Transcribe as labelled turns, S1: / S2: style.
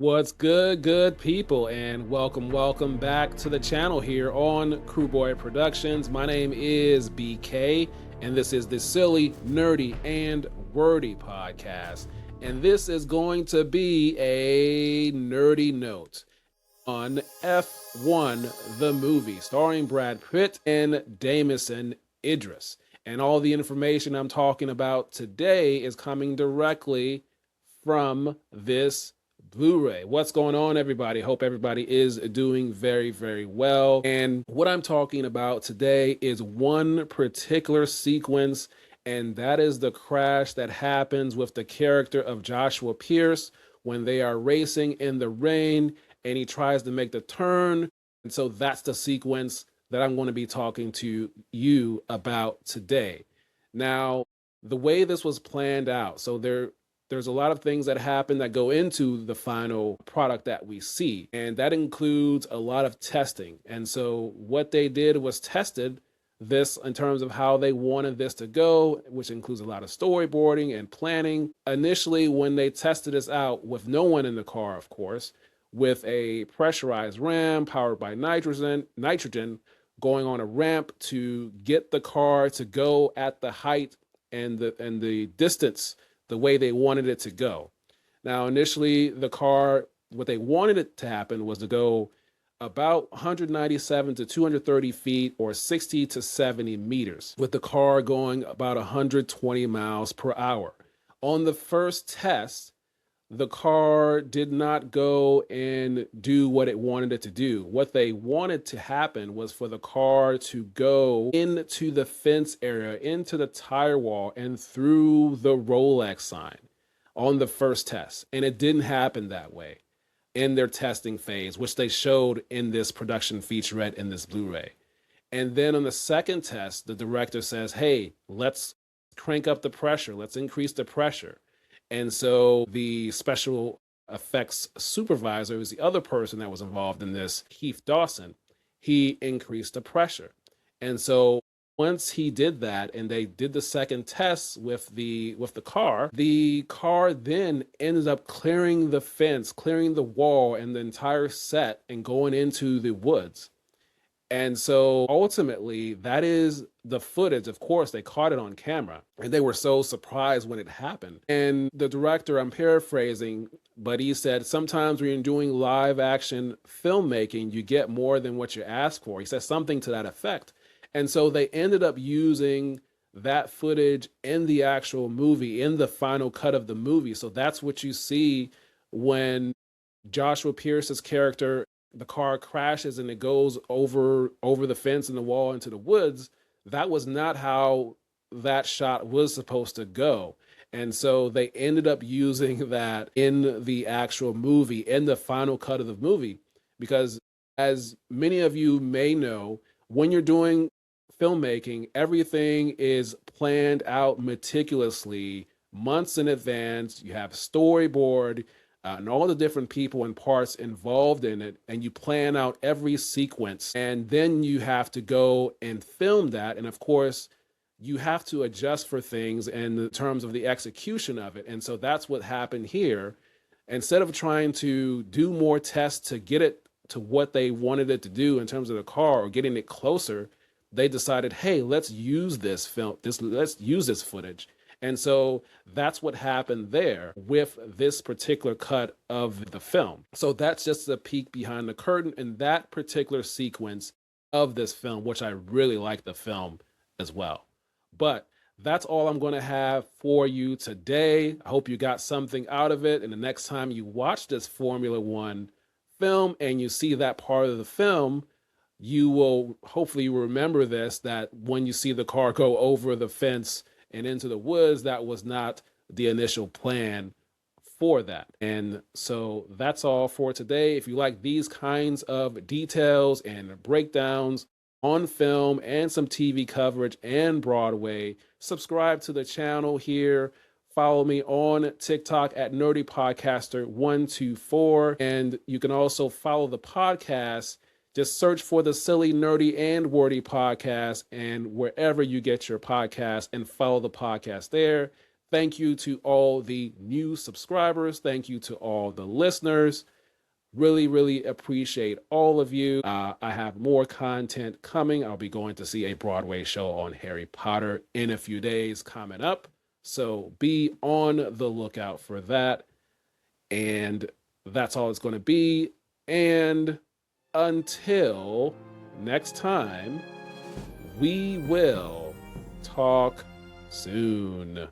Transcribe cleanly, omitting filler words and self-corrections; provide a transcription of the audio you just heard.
S1: What's good people, and welcome back to the channel here on Crewboy Productions. My name is BK, and this is the Silly, Nerdy, and Wordy podcast. And this is going to be a nerdy note on F1, the movie, starring Brad Pitt and Damson Idris. And all the information I'm talking about today is coming directly from this Blu-ray. What's going on, everybody? Hope everybody is doing very well. And what I'm talking about today is one particular sequence, and that is the crash that happens with the character of Joshua Pierce when they are racing in the rain and he tries to make the turn. And so that's the sequence that I'm going to be talking to you about today. Now, the way this was planned out, so there's a lot of things that happen that go into the final product that we see, and that includes a lot of testing. And so what they did was tested this in terms of how they wanted this to go, which includes a lot of storyboarding and planning. Initially, when they tested this out with no one in the car, of course, with a pressurized ram powered by nitrogen going on a ramp to get the car to go at the height and the distance the way they wanted it to go. Now, initially, the car, what they wanted it to happen was to go about 197 to 230 feet or 60 to 70 meters, with the car going about 120 miles per hour. On the first test, the car did not go and do what it wanted it to do. What they wanted to happen was for the car to go into the fence area, into the tire wall, and through the Rolex sign on the first test. And it didn't happen that way in their testing phase, which they showed in this production featurette in this Blu-ray. And then on the second test, the director says, hey, let's crank up the pressure. Let's increase the pressure. And so the special effects supervisor, who's the other person that was involved in this, Dawson, he increased the pressure. And so once he did that and they did the second test with the car then ended up clearing the fence, clearing the wall and the entire set and going into the woods. And so ultimately, that is the footage. Of course, they caught it on camera and they were so surprised when it happened. And the director, I'm paraphrasing, but he said, sometimes when you're doing live action filmmaking, you get more than what you ask for. He said something to that effect. And so they ended up using that footage in the actual movie, in the final cut of the movie. So that's what you see when Joshua Pierce's character, the car crashes and it goes over the fence and the wall into the woods. That was not how that shot was supposed to go. And so they ended up using that in the actual movie, in the final cut of the movie, because as many of you may know, when you're doing filmmaking, everything is planned out meticulously months in advance. You have storyboard, and all the different people and parts involved in it, and you plan out every sequence, and then you have to go and film that. And of course, you have to adjust for things in terms of the execution of it. And so that's what happened here. Instead of trying to do more tests to get it to what they wanted it to do in terms of the car or getting it closer, they decided, hey, let's use this footage. And so that's what happened there with this particular cut of the film. So that's just a peek behind the curtain in that particular sequence of this film, which I really like the film as well. But that's all I'm going to have for you today. I hope you got something out of it. And the next time you watch this Formula One film and you see that part of the film, you will hopefully remember this, that when you see the car go over the fence and into the woods, that was not the initial plan for that. And so that's all for today. If you like these kinds of details and breakdowns on film and some TV coverage and Broadway, subscribe to the channel here. Follow me on TikTok at NerdyPodcaster124. And you can also follow the podcast. Just search for the Silly, Nerdy, and Wordy podcast and wherever you get your podcast, and follow the podcast there. Thank you to all the new subscribers. Thank you to all the listeners. Really, really appreciate all of you. I have more content coming. I'll be going to see a Broadway show on Harry Potter in a few days coming up. So be on the lookout for that. And that's all it's going to be. And until next time, we will talk soon.